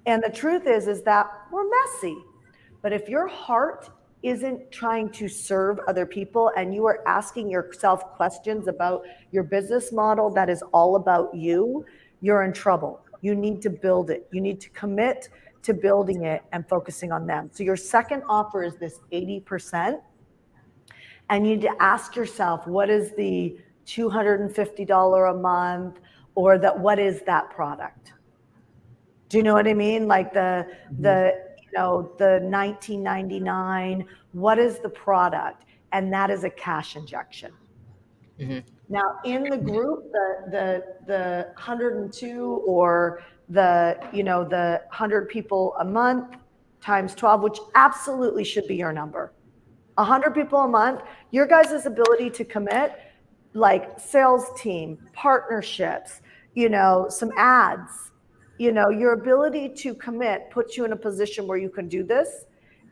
And the truth is that we're messy. But if your heart isn't trying to serve other people and you are asking yourself questions about your business model that is all about you, you're in trouble. You need to build it. You need to commit to building it and focusing on them. So your second offer is this 80%. And you need to ask yourself, what is the $250 a month, or what is that product? Do you know what I mean? Like the $19.99, what is the product? And that is a cash injection. Mm-hmm. Now in the group, the 102 or the 100 people a month times 12, which absolutely should be your number. 100 people a month, your guys' ability to commit, like sales team, partnerships, some ads, your ability to commit puts you in a position where you can do this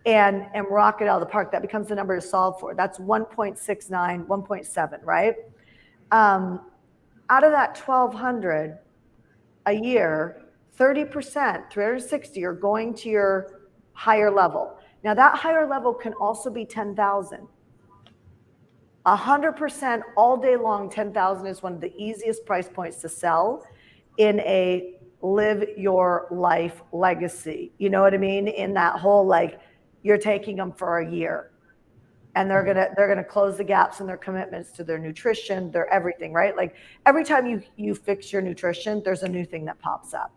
and rock it out of the park. That becomes the number to solve for. That's 1.69, 1.7, right? Out of that 1,200 a year, 30%, 360 are going to your higher level. Now that higher level can also be 10,000. 100% all day long, 10,000 is one of the easiest price points to sell in a live your life legacy. You know what I mean? In that whole, like, you're taking them for a year and they're gonna close the gaps in their commitments to their nutrition, their everything, right? Like every time you fix your nutrition, there's a new thing that pops up.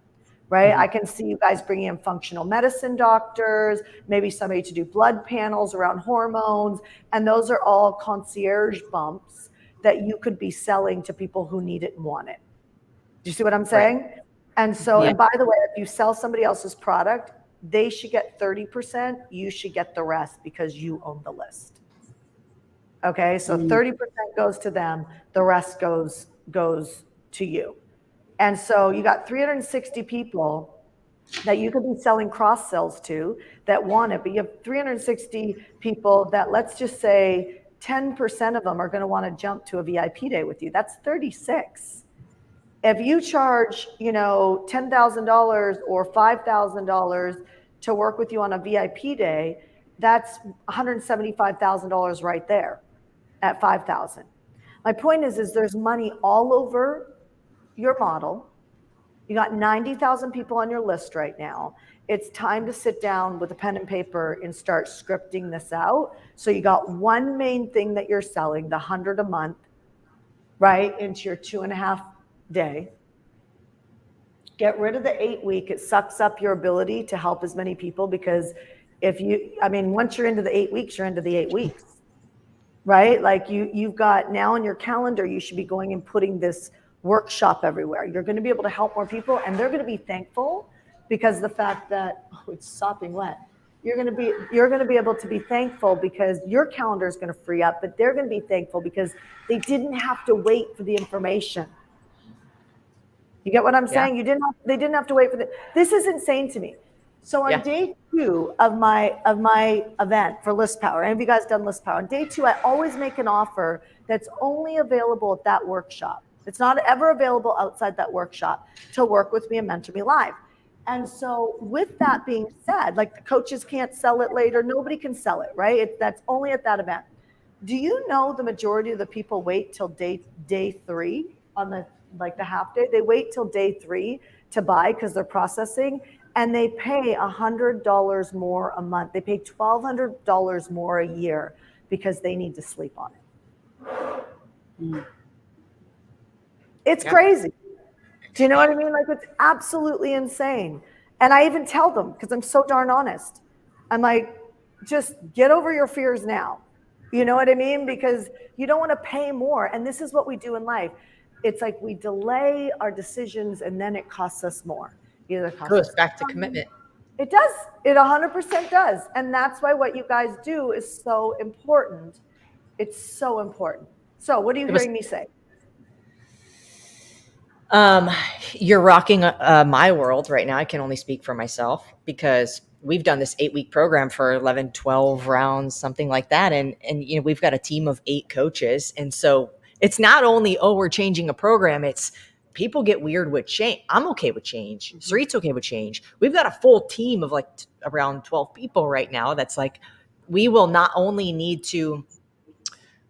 Right? I can see you guys bringing in functional medicine doctors, maybe somebody to do blood panels around hormones. And those are all concierge bumps that you could be selling to people who need it and want it. Do you see what I'm saying? Right. And so, and by the way, if you sell somebody else's product, they should get 30%. You should get the rest because you own the list. Okay. So 30% goes to them. The rest goes to you. And so you got 360 people that you could be selling cross sells to that want it, but you have 360 people that, let's just say 10% of them are going to want to jump to a VIP day with you. That's 36. If you charge, $10,000 or $5,000 to work with you on a VIP day, that's $175,000 right there at 5,000. My point is there's money all over your model. You got 90,000 people on your list right now. It's time to sit down with a pen and paper and start scripting this out. So you got one main thing that you're selling, the 100 a month, right, into your 2.5 day. Get rid of the 8-week. It sucks up your ability to help as many people because once you're into the 8 weeks, you're into the 8 weeks, right? Like you've got now on your calendar, you should be going and putting this workshop everywhere. You're going to be able to help more people, and they're going to be thankful because the fact that it's sopping wet. You're going to be able to be thankful because your calendar is going to free up, but they're going to be thankful because they didn't have to wait for the information. You get what I'm saying? They didn't have to wait for this is insane to me. So on day 2 of my event for List Power, any of you guys done List Power? On day 2, I always make an offer that's only available at that workshop. It's not ever available outside that workshop to work with me and mentor me live. And so with that being said, like the coaches can't sell it later. Nobody can sell it, right? That's only at that event. Do you know the majority of the people wait till day 3 on the half day? They wait till day 3 to buy because they're processing, and they pay $100 more a month. They pay $1,200 more a year because they need to sleep on it. It's crazy. Do you know what I mean? Like, it's absolutely insane. And I even tell them, because I'm so darn honest, I'm like, just get over your fears now. You know what I mean? Because you don't want to pay more. And this is what we do in life. It's like we delay our decisions and then it costs us more. Either costs goes us back to commitment. It does. It 100% does. And that's why what you guys do is so important. It's so important. So what are you hearing me say? You're rocking my world right now. I can only speak for myself because we've done this 8-week program for 11, 12 rounds, something like that. And we've got a team of 8 coaches. And so it's not only, we're changing a program. It's people get weird with change. I'm okay with change. Sarit's okay with change. We've got a full team of around 12 people right now. That's like, we will not only need to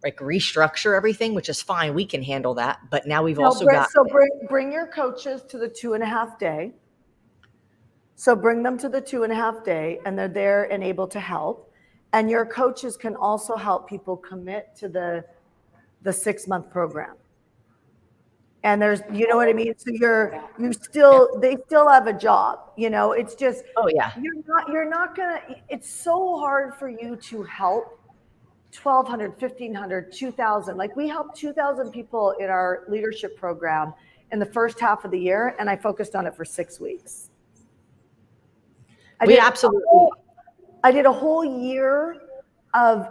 restructure everything, which is fine. We can handle that. But now we've also got. So bring your coaches to the 2.5 day. So bring them to the 2.5 day, and they're there and able to help. And your coaches can also help people commit to the 6-month program. And there's, you know what I mean? So they still have a job, it's just, you're not gonna, it's so hard for you to help 1,200, 1,500, 2,000. Like we helped 2,000 people in our leadership program in the first half of the year. And I focused on it for 6 weeks. I did a whole year of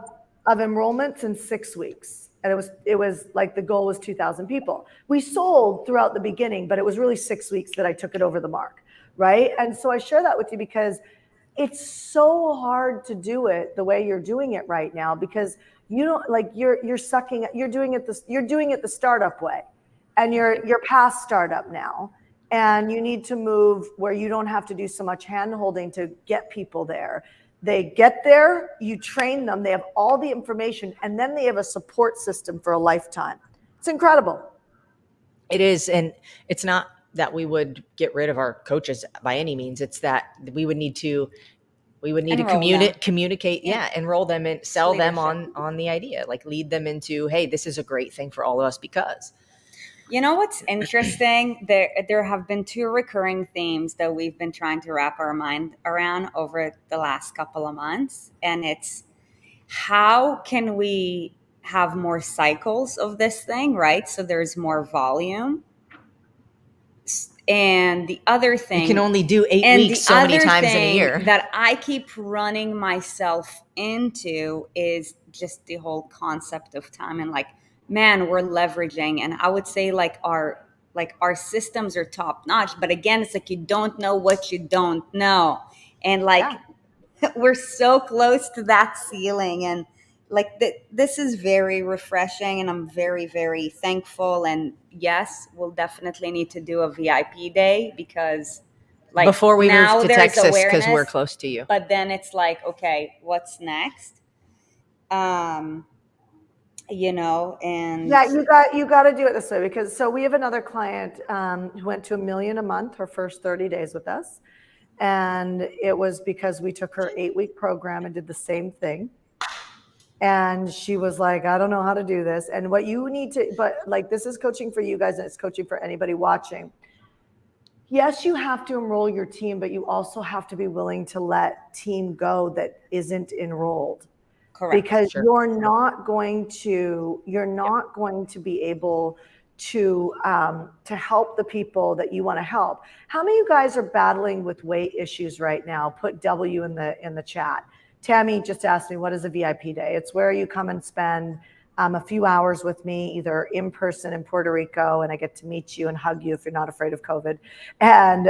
enrollments in 6 weeks. And it was like the goal was 2,000 people. We sold throughout the beginning, but it was really 6 weeks that I took it over the mark. right? And so I share that with you because it's so hard to do it the way you're doing it right now, because you don't, like, you're sucking, you're doing it the startup way, and you're past startup now, and you need to move where you don't have to do so much hand holding to get people there. They get there, you train them, they have all the information, and then they have a support system for a lifetime. It's incredible. It is. And it's not that we would get rid of our coaches by any means. It's that we would need to communicate, enroll them and sell Leadership. them on the idea, like lead them into, hey, this is a great thing for all of us. Because you know what's interesting? There have been two recurring themes that we've been trying to wrap our mind around over the last couple of months. And it's, how can we have more cycles of this thing, right? So there's more volume. And the other thing, you can only do 8 weeks so many times in a year. That I keep running myself into is just the whole concept of time. And like, man, we're leveraging, and I would say like our systems are top notch, but again, it's like you don't know what you don't know, and like we're so close to that ceiling. And like this is very refreshing, and I'm very, very thankful. And yes, we'll definitely need to do a VIP day, because like before we move to Texas, because we're awareness, close to you. but then it's like, okay, what's next? You know, and yeah, you got to do it this way, because so we have another client who went to $1 million a month her first 30 days with us, and it was because we took her 8-week program and did the same thing. And she was like, I don't know how to do this. And what you need to, but like, this is coaching for you guys, and it's coaching for anybody watching. Yes, you have to enroll your team, but you also have to be willing to let team go that isn't enrolled. correct, because you're not going to be able to help the people that you want to help. How many of you guys are battling with weight issues right now? Put W in the chat. Tammy just asked me, what is a VIP day? It's where you come and spend a few hours with me, either in person in Puerto Rico, and I get to meet you and hug you if you're not afraid of COVID, and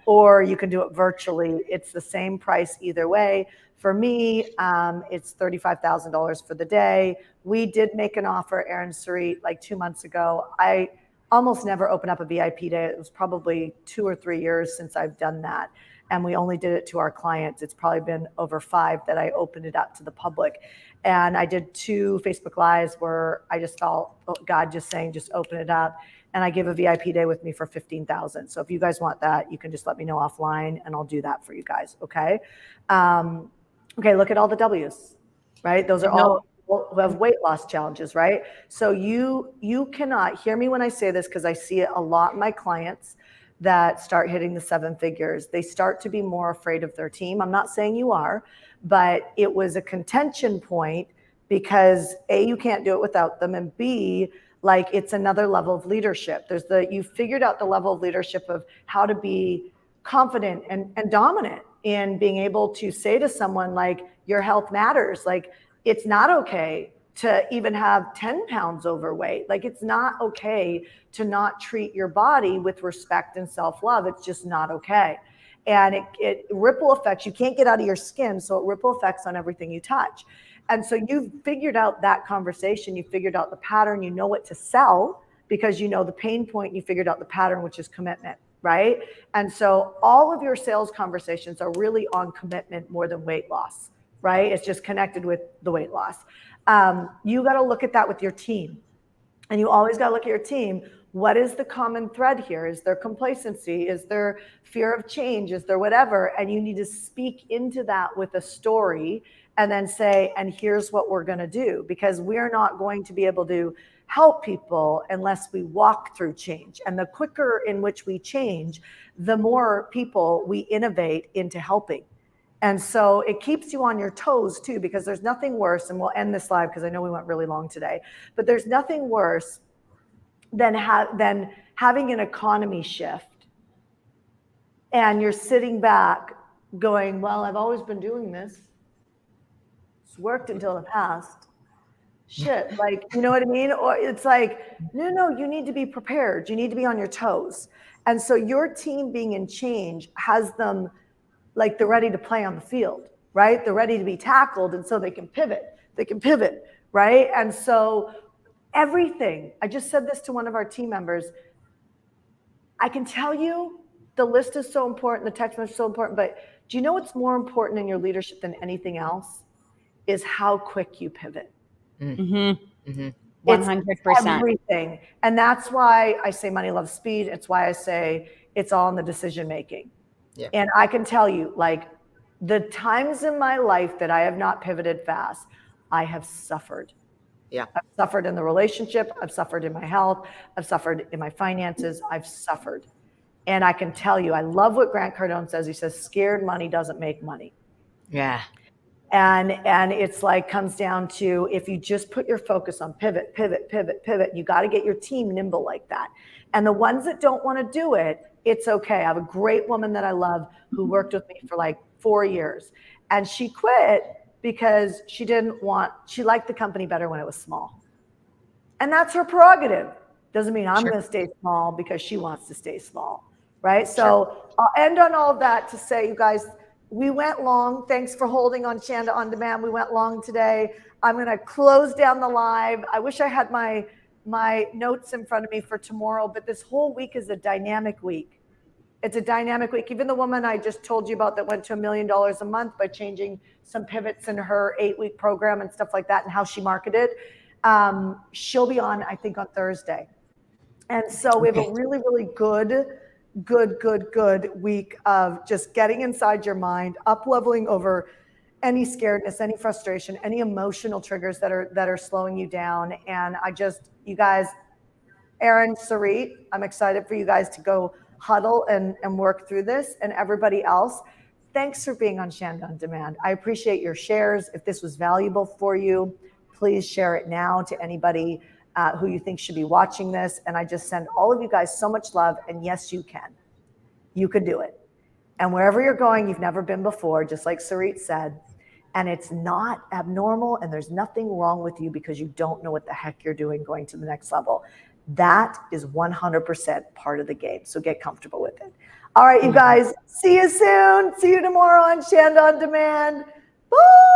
or you can do it virtually. It's the same price either way. For me, it's $35,000 for the day. We did make an offer, Aaron Sarit, like 2 months ago. I almost never open up a VIP day. It was probably 2 or 3 years since I've done that. And we only did it to our clients. It's probably been over 5 that I opened it up to the public. And I did 2 Facebook Lives where I just felt God just saying, just open it up. And I give a VIP day with me for $15,000. So if you guys want that, you can just let me know offline, and I'll do that for you guys. Okay. Okay. Look at all the W's, right? Those are all people who have weight loss challenges, right? So you cannot hear me when I say this, because I see it a lot in my clients that start hitting the 7 figures. They start to be more afraid of their team. I'm not saying you are, but it was a contention point because A, you can't do it without them, and B, like, it's another level of leadership. You figured out the level of leadership of how to be confident and dominant in being able to say to someone, like, your health matters. Like, it's not okay to even have 10 pounds overweight. Like, it's not okay to not treat your body with respect and self-love. It's just not okay. And it ripple effects. You can't get out of your skin, so it ripple effects on everything you touch. And so you've figured out that conversation. You figured out the pattern. You know what to sell because you know the pain point. You figured out the pattern, which is commitment, right? And so all of your sales conversations are really on commitment more than weight loss, right? It's just connected with the weight loss. You got to look at that with your team. And you always got to look at your team. What is the common thread here? Is there complacency? Is there fear of change? Is there whatever? And you need to speak into that with a story and then say, and here's what we're going to do, because we're not going to be able to help people unless we walk through change. And the quicker in which we change, the more people we innovate into helping. And so it keeps you on your toes too, because there's nothing worse, and we'll end this live because I know we went really long today, but there's nothing worse than having an economy shift. And you're sitting back going, well, I've always been doing this. It's worked until the past. Shit, like, you know what I mean? Or it's like, no, you need to be prepared. You need to be on your toes. And so your team being in change has them like they're ready to play on the field, right? They're ready to be tackled. And so they can pivot, right? And so everything, I just said this to one of our team members, I can tell you the list is so important, the text message is so important, but do you know what's more important in your leadership than anything else? Is how quick you pivot. Mm-hmm. Mm-hmm. 100%. It's everything. And that's why I say money loves speed. It's why I say it's all in the decision making. Yeah. And I can tell you, like, the times in my life that I have not pivoted fast, I have suffered. Yeah. I've suffered in the relationship. I've suffered in my health. I've suffered in my finances. I've suffered. And I can tell you, I love what Grant Cardone says. He says, scared money doesn't make money. Yeah. And it's like, comes down to, if you just put your focus on pivot, you got to get your team nimble like that. And the ones that don't want to do it, it's okay. I have a great woman that I love who worked with me for like 4 years, and she quit because she liked the company better when it was small. And that's her prerogative. Doesn't mean I'm going to stay small because she wants to stay small, right? So I'll end on all of that to say, you guys, we went long. Thanks for holding on Shanda On Demand. We went long today. I'm going to close down the live. I wish I had my notes in front of me for tomorrow, but this whole week is a dynamic week. It's a dynamic week. Even the woman I just told you about that went to $1 million a month by changing some pivots in her 8-week program and stuff like that, and how she marketed. She'll be on, I think, on Thursday. And so we have a really, really good week of just getting inside your mind, up-leveling over any scaredness, any frustration, any emotional triggers that are slowing you down. And you guys, Aaron, Sarit, I'm excited for you guys to go huddle and work through this, and everybody else. Thanks for being on Shanda On Demand. I appreciate your shares. If this was valuable for you, please share it now to anybody who you think should be watching this. And I just send all of you guys so much love. And yes, you can. You can do it. And wherever you're going, you've never been before, just like Sarit said. And it's not abnormal, and there's nothing wrong with you because you don't know what the heck you're doing going to the next level. That is 100% part of the game. So get comfortable with it. All right, you guys, see you soon. See you tomorrow on Shanda On Demand. Bye.